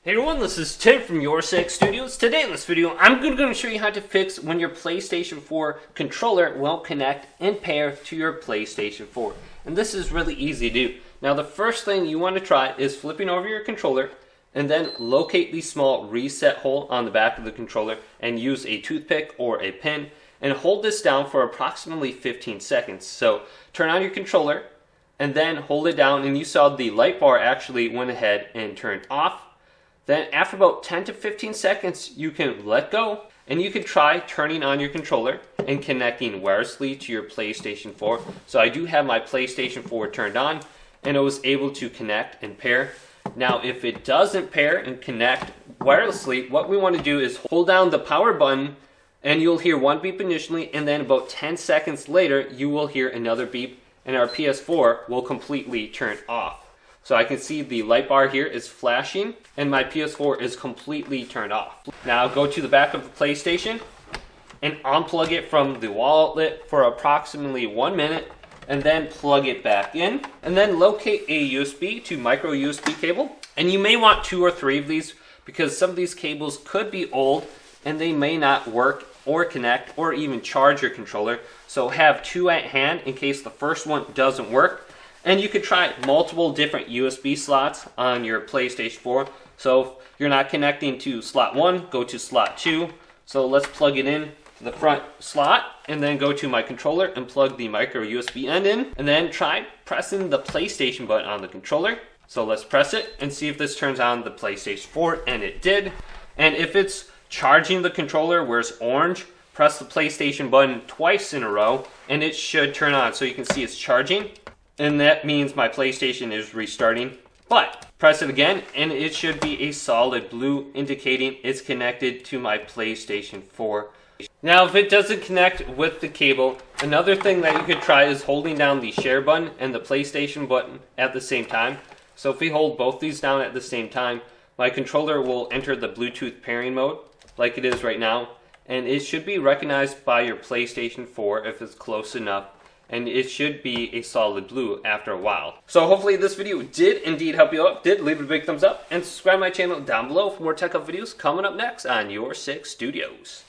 Hey everyone, this is Tim from Your Six Studios. Today in this video, I'm going to show you how to fix when your PlayStation 4 controller won't connect and pair to your PlayStation 4. And this is really easy to do. Now the first thing you want to try is flipping over your controller and then locate the small reset hole on the back of the controller and use a toothpick or a pin and hold this down for approximately 15 seconds. So turn on your controller and then hold it down, and you saw the light bar actually went ahead and turned off. Then after about 10 to 15 seconds, you can let go and you can try turning on your controller and connecting wirelessly to your PlayStation 4. So I do have my PlayStation 4 turned on and it was able to connect and pair. Now if it doesn't pair and connect wirelessly, what we want to do is hold down the power button and you'll hear one beep initially, and then about 10 seconds later you will hear another beep and our PS4 will completely turn off. So I can see the light bar here is flashing and my PS4 is completely turned off. Now go to the back of the PlayStation and unplug it from the wall outlet for approximately 1 minute and then plug it back in, and then locate a USB to micro USB cable. And you may want 2 or 3 of these because some of these cables could be old and they may not work or connect or even charge your controller. So have 2 at hand in case the first one doesn't work. And you could try multiple different USB slots on your PlayStation 4. So if you're not connecting to slot 1, go to slot 2. So let's plug it in to the front slot and then go to my controller and plug the micro USB end in. And then try pressing the PlayStation button on the controller. So let's press it and see if this turns on the PlayStation 4, and it did. And if it's charging the controller where it's orange, press the PlayStation button twice in a row and it should turn on. So you can see it's charging. And that means my PlayStation is restarting. But press it again and it should be a solid blue indicating it's connected to my PlayStation 4. Now if it doesn't connect with the cable, another thing that you could try is holding down the share button and the PlayStation button at the same time. So if we hold both these down at the same time, my controller will enter the Bluetooth pairing mode like it is right now. And it should be recognized by your PlayStation 4 if it's close enough. And it should be a solid blue after a while. So hopefully this video did indeed help you out. Did leave it a big thumbs up and subscribe to my channel down below for more tech up videos coming up next on Your Six Studios.